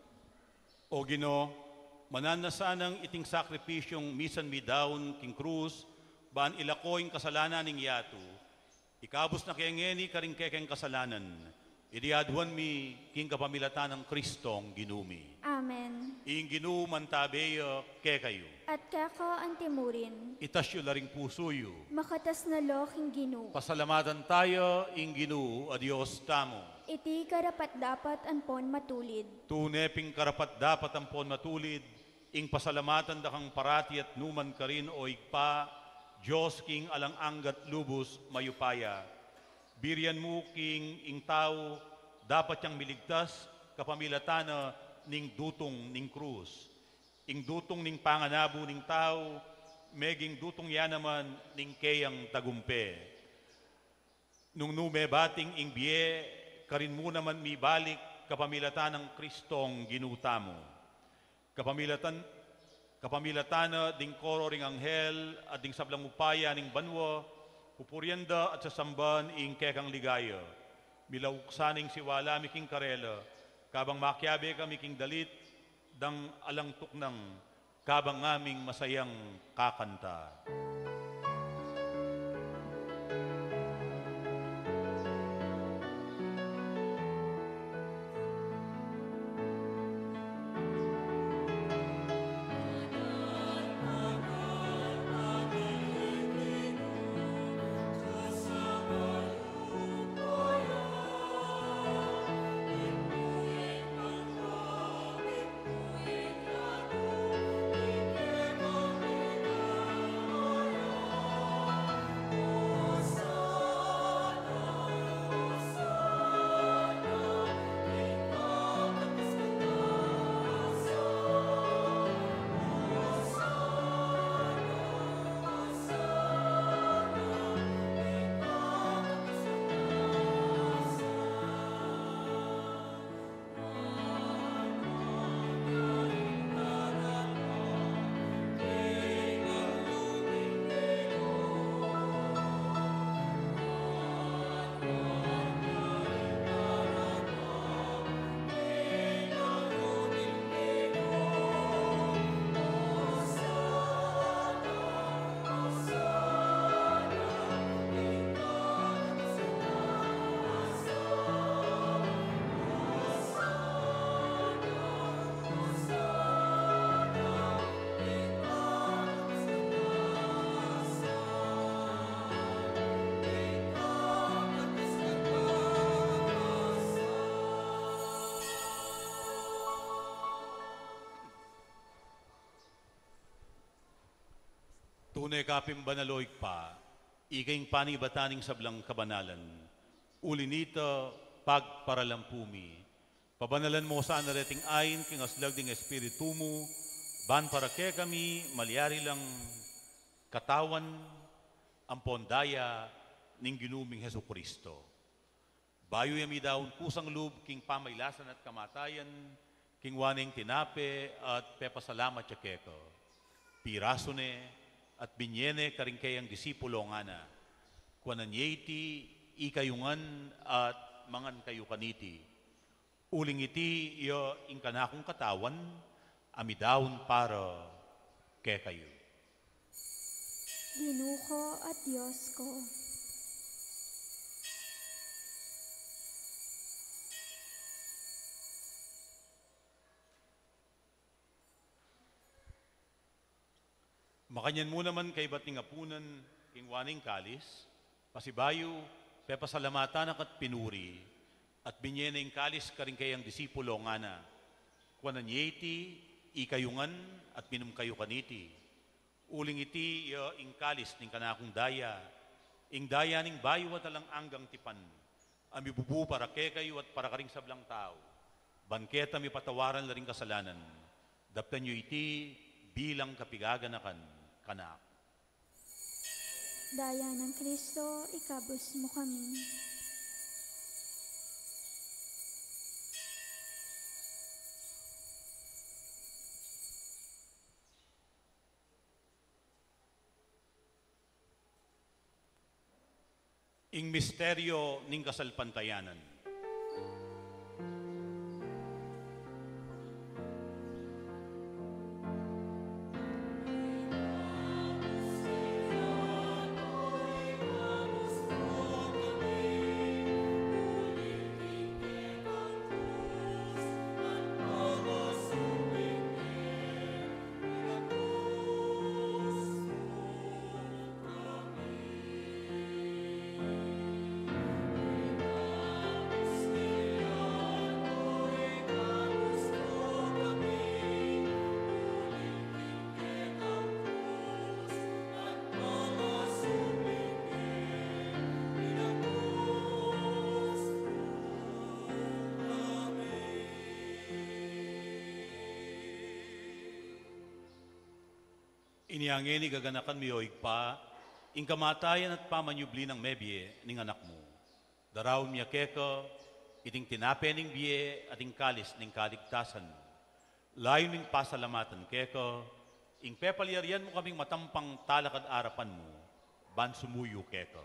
O Ginoo, mananasanang iting sakripisyong misan mi daon king krus, baan ilakoing kasalanan ning yato, ikabos na kayangeni karing kekeng kasalanan, idiadwan mi king kapamilatan ng Kristong ginumi. Amen. Ing Ginoo mantabeyo ke kayo. At kaka antimurin, Itasyo laring pusoyo. makatas na loking ginu. Pasalamatan tayo, ing Ginoo, a Diyos tamo. Iti karapat dapat anpon matulid. Tuneping karapat dapat ampon matulid, ing pasalamatan dakang parati at numan ka rin o igpa, Diyos king alang anggat lubos mayupaya. Birian mo king ing tao, dapat yang miligtas, kapamilatana ning dutong ning krus. Ing dutong ning panganabo ning tao, meging dutong yan naman ning kayang tagumpe. Nung numebating ing biye, karin mo naman mi balik kapamilatan ng Kristong ginutamo. Kapamilatana ding koro ring anghel at ding sablang upaya ning banwa, pupurienda at sasamban ing kekang ligaya. Milauksaning siwala miking karela, kabang makyabe kami king dalit, dang alang tuknang, kabang aming masayang kakanta. Tunay kapim banaloy pa, ikaing panibataning sablang kabanalan, ulinita pagparalampumi, pabanalan mo sa nareting ayin, king aslag ding espiritu mo, ban para ke kami, malyari lang katawan, ang pondaya, ning ginuming Heso Kristo. Bayo yami daon kusang lub, king pamaylasan at kamatayan, king waning tinape at pepasalamat ya keko. Piraso ne, at binyene karing kayang disipulo nga na, kuanan yeti, ikayungan at mangan kayo kaniti. Uling iti, iyo ingkanakong katawan, amidawon para ke kayo. Ginuko at Diyos ko. Makanyan mo naman kay bating apunan, king waning kalis, pasibayo, pepasalamatan at pinuri, at binyene ing kalis karing kayang disipulo nga na, kuanan yeti, ikayungan, at minum kayo kaniti. Uling iti, ing kalis ning kanakong daya, ing daya ning bayo at alang anggang tipan, amibubu para ke kayo at para karing sablang tao, banketa mi patawaran laring kasalanan, daptan nyo iti, bilang kapigaganakan, kanak. Daya ng Kristo, ikabos mo kami. Ing misteryo ning kasalpantayanan. Iniangin ni gaganakan mi pa, ing kamatayan at pamanyubli ng mebye ning anak mo. Daraw miya keka, iting tinape ning biye at ing kalis ning kaligtasan. Layo ning pasalamatan keka, ing pepalyarian mo kaming matampang talakad arapan mo, ban sumuyo keka.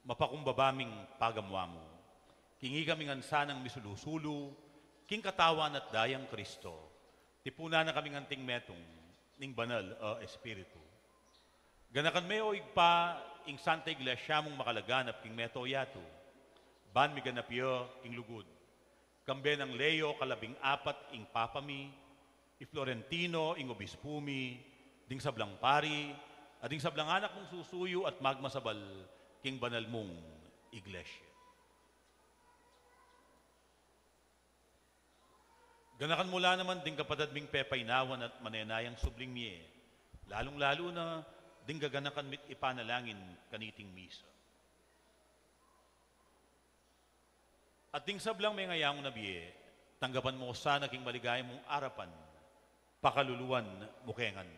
Mapakumbabaming pagamwa mo. Kingi kaming ansanang misulusulu, king katawan at dayang Kristo. Tipuna na kaming anting metong, ning banal o espiritu. Ganakan meo igpa ing Santa Iglesia mong makalaganap king meto yato. Ban mi ganap yo king lugod. Kambe ng Leo kalabing apat ing papami, i Florentino ing obispumi, ding sablang pari, at ding sablang anak mong susuyo at magmasabal king banal mong iglesia. Ganakan mula naman ding kapatid ming pepaynawan at manenayang subling miye, lalong-lalo na ding gaganakan mit ipanalangin kaniting misa. At ding sablang may ngayang na biye, tanggapan mo sana king maligay mong arapan, pakaluluan mukengan.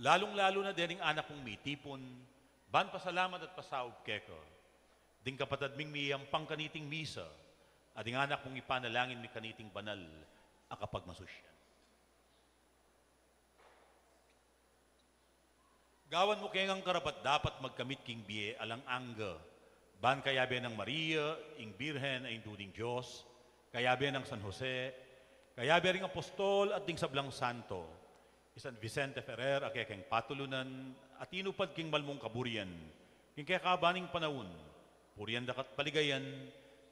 Lalong-lalo na din anak mong mitipon, ban pasalamat at pasaub keko. Ding kapatid ming miyang pangkaniting misa, at ding anak mong ipanalangin mi kaniting banal, akapag masusyan. Gawan mo kayang karapat dapat magkamit king biye alang angga. Ban kayabe ng Maria, ing Birhen ay induding Diyos, kayabe ng San Jose, kayabe ring Apostol at ding sablang Santo, San Vicente Ferrer akekeng patulunan, at inupad king malmong kaburian, king kakabaning panahon, purian dakat paligayan,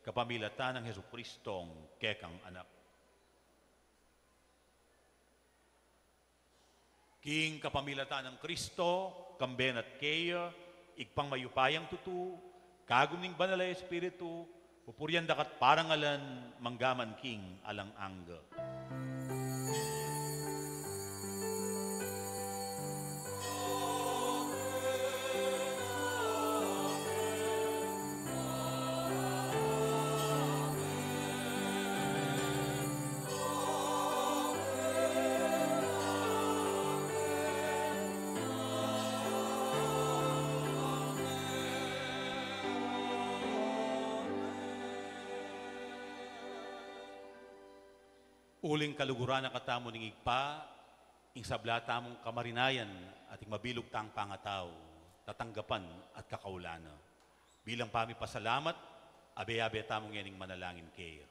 kapamilatan ng Hesu Kristong kekang anak. King kapamilatan ng Kristo, kamben at keya, igpang mayupayang tutu, kagum ning banal ay espiritu, pupuryan dakat parangalan, manggaman king alang angga. Uling kaluguran na katamo ning igpa, ing sablata mong kamarinayan at ing mabilog tang pangataw, tatanggapan at kakaulana. Bilang pami pasalamat, abe-abe tamong yaning manalangin kayo.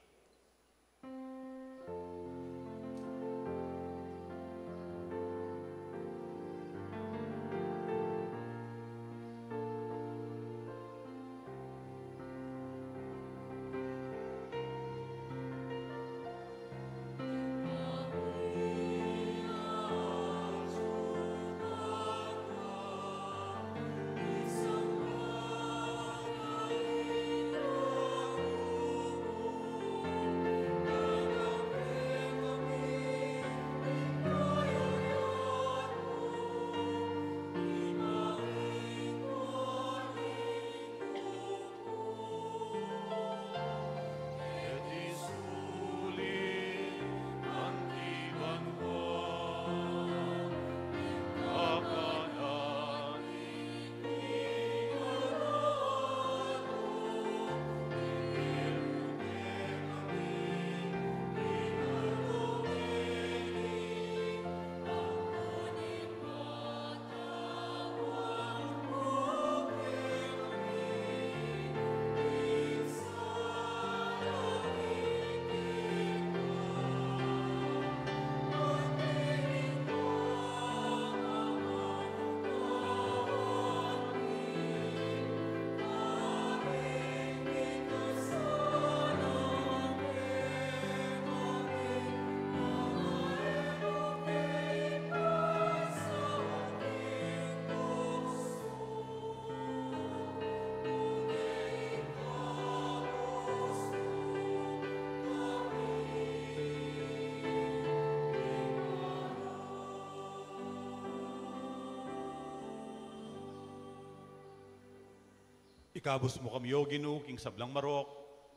Ikabos mo kami, O Ginoo, king sablang marok,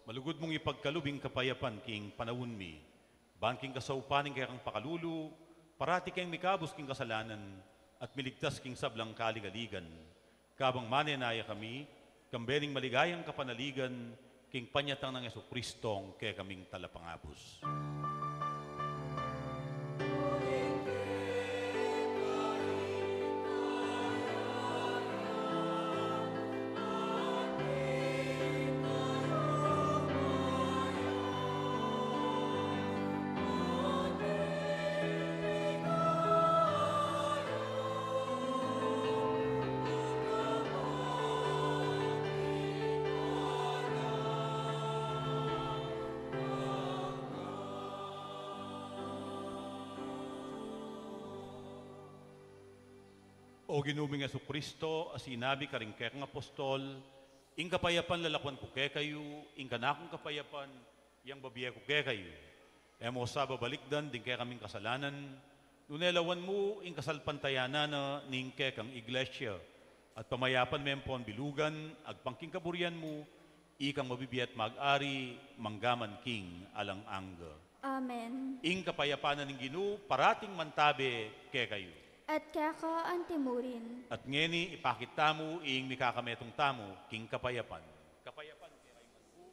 malugod mong ipagkalubing kapayapan king panawon mi. Ban king kasaupaning kaya kang pakalulu, parati kayong mikabos king kasalanan, at miligtas king sablang kaligaligan. Kabang manenaya kami, kambening maligayang kapanaligan, king panyatang ng Jesucristong kaya kaming talapangabos. O ginuming Jesucristo, asinabi ka rin kekang apostol, ing kapayapan lalakwan ko kay kayo, ing kanakong kapayapan, yang babiya ko kay kayo. Emo sa babalikdan, din kaya kaming kasalanan, nunelawan mo, ing kasalpantayanan na ning kekang iglesia, at pamayapan mempon bilugan, agpangking kaburian mo, ikang mabibiyat mag-ari, manggaman king alang angga. Amen. Ing kapayapanan ng Ginoo, parating mantabe kay kayo. At kakaantimurin. At ngeni ipakita mo ing mikakametong tamo king kapayapan. Kapayapan kay Rayman po.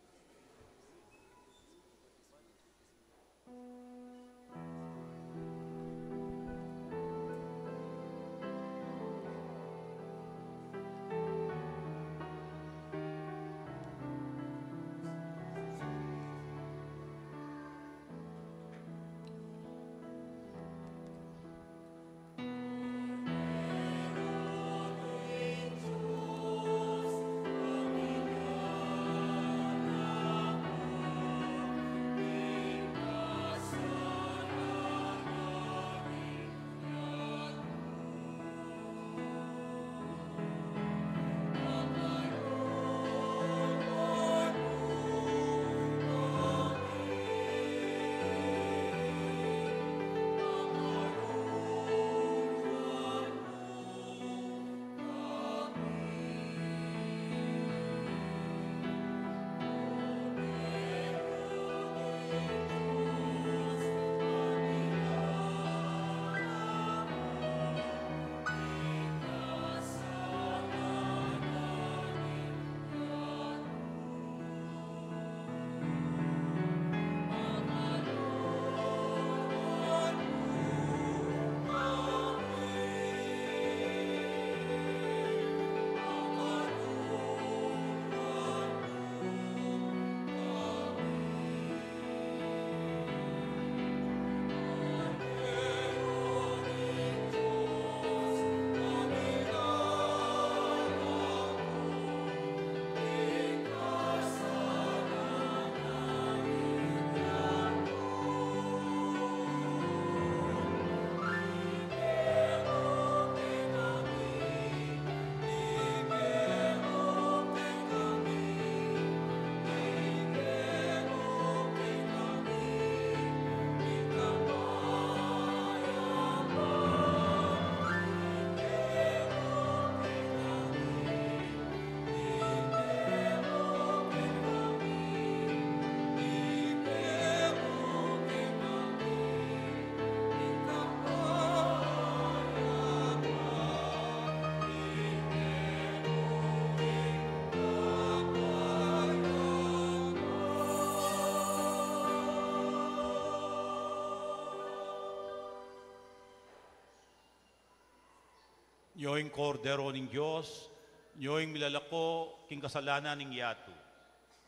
Nyoing kordero ning Diyos, nyoing milalako, king kasalanan ning yato.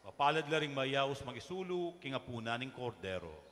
Mapalad la ring mayaos magisulu, king apuna ning kordero.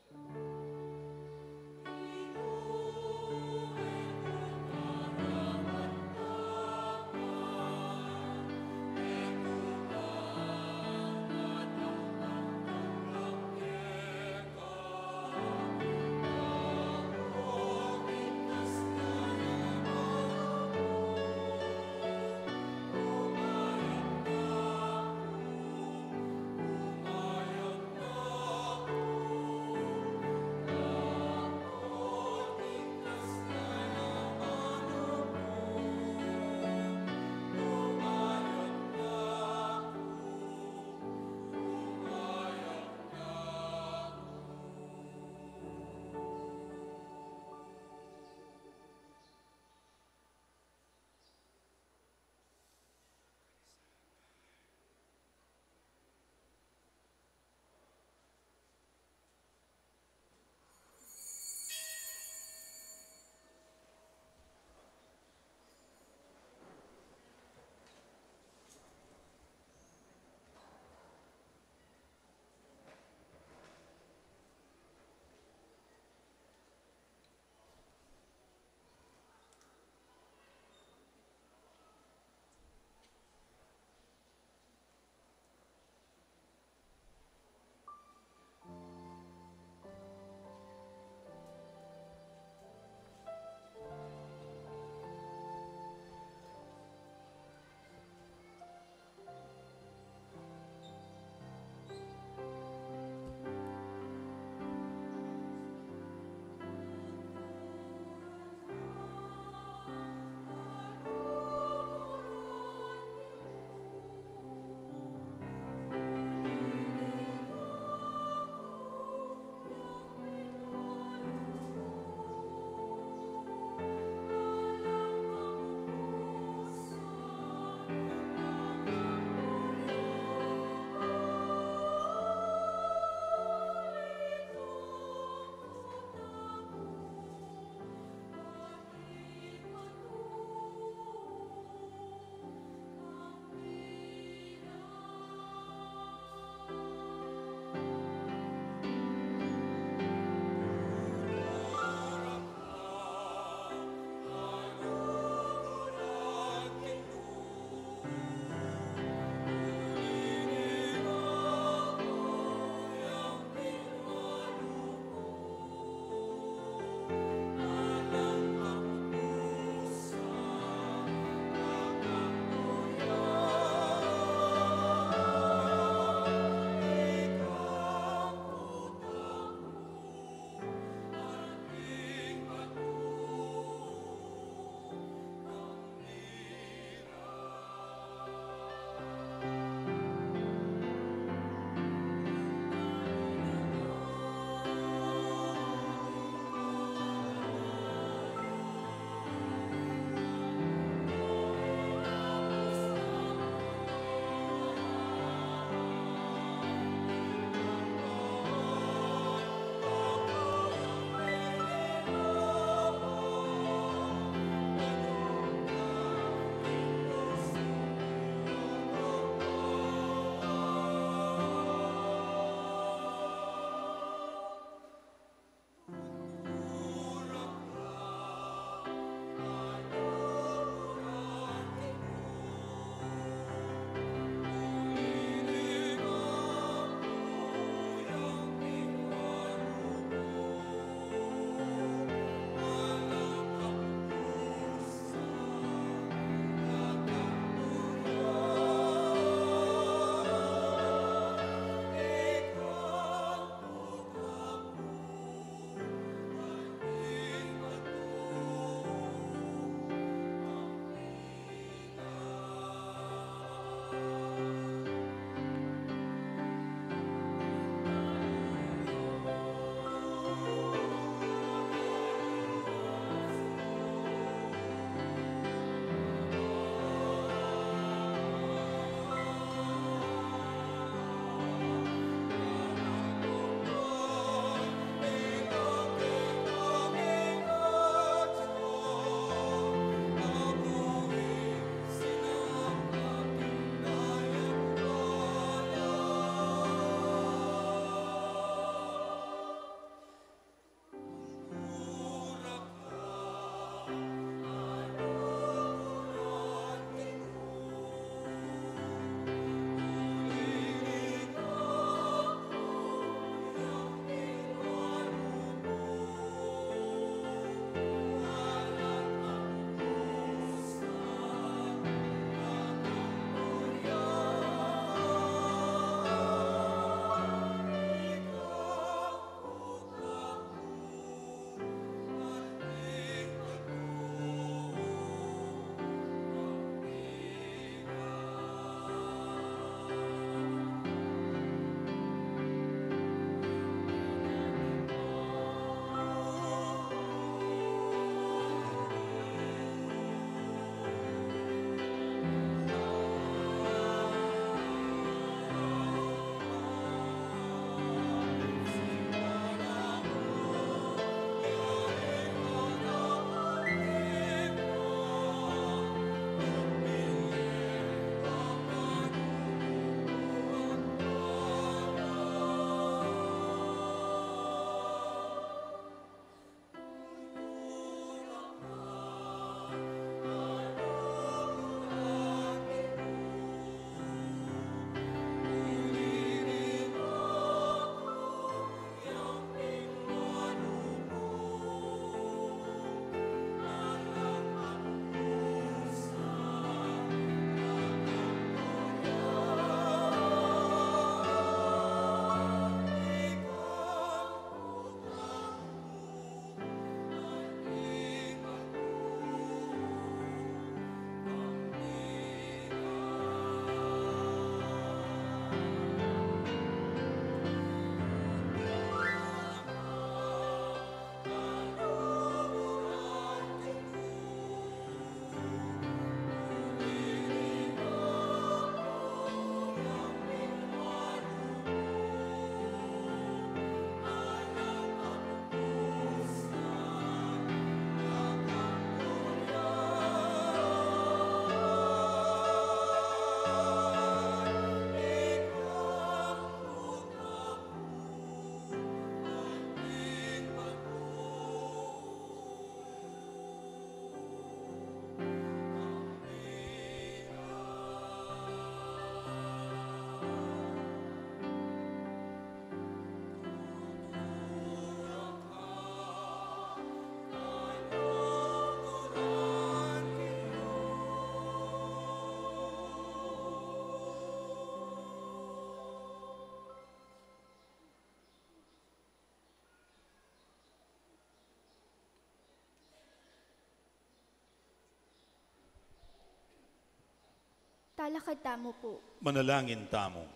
Talakad tamo po. Manalangin tamo.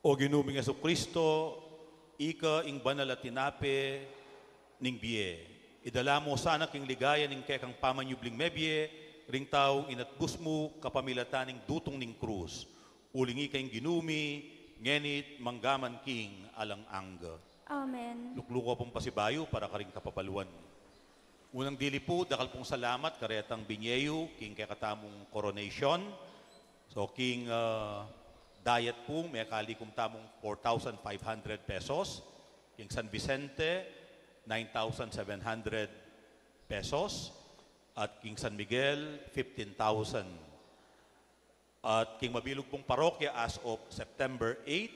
O ginuming Kristo, ika ing banal at tinape ning biye. Idala mo sana king ligaya ning kekang pamanyubling mebye, ring taong inatbus mo kapamilatan ning dutong ning krus. Ulingi kayong ginumi, ngenit manggaman king alang angga. Amen. Lukluko pong pasibayo para karing kapabaluan. Unang dili po, dakal pong salamat, karetang binyeyo, king kakatamong coronation. So, king diet po, may kali kong tamong 4,500 pesos. King San Vicente, 9,700 pesos. At King San Miguel, 15,000. At King Mabilog pong parokya as of September 8,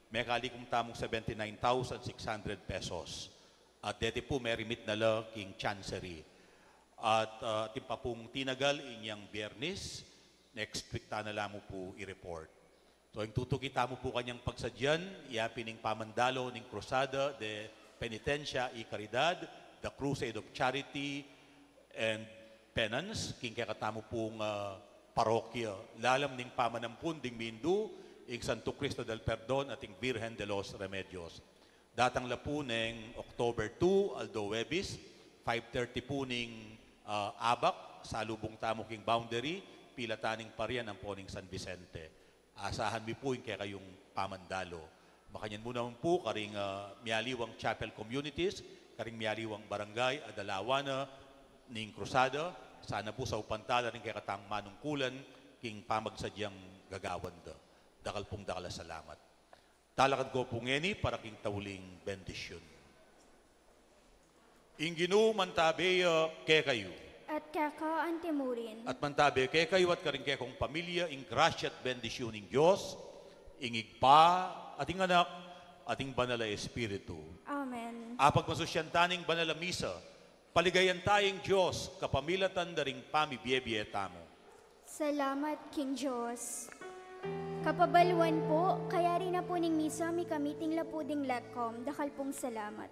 may kali kong tamong 79,600 pesos. At deti po may remit na la King Chancery. At timpa pong tinagal inyang biyernes, next week ta na lang mo po i-report. So, yung tutukita mo po kanyang pagsadyan, iapin ng pamandalo ng Cruzada de Penitencia y Caridad, the Crusade of Charity and Penance, king kakatamo pong parokya, lalam ng pamanampun ding Mindu, ing Santo Cristo del Perdon at ing Virgen de los Remedios. Datang la po ng October 2, Aldo Webis, 5:30 po ng Abak, sa lubong tamo king boundary, pilataning parian ang po ng San Vicente. Asahan mi po yung kaya kayong pamandalo. Makanyan mo naman po karing miyaliwang chapel communities, karing miyaliwang barangay, Adalawana, ning Cruzada, sana po sa upantala rin kaya katang manungkulan, king pamagsadyang gagawan da. Dakal pong dakala salamat. Talakad ko po ngeni para king tauling bendisyon. Inginu mantabe kaya kayo. At kaka antimurin. At mantabi, kaya kayo at karing kaya kong pamilya, ing grasya at bendisyon ng Diyos, ing igpa, ating anak, ating banal na Espiritu. Amen. Apag masusyantaning banal na misa, paligayan tayong Diyos, kapamilatan na ring pamibiyebiyeta mo. Salamat, King Diyos. Kapabaluan po, kaya rin na po ning misa mi kamiting lapuding latcom, dakal pong salamat.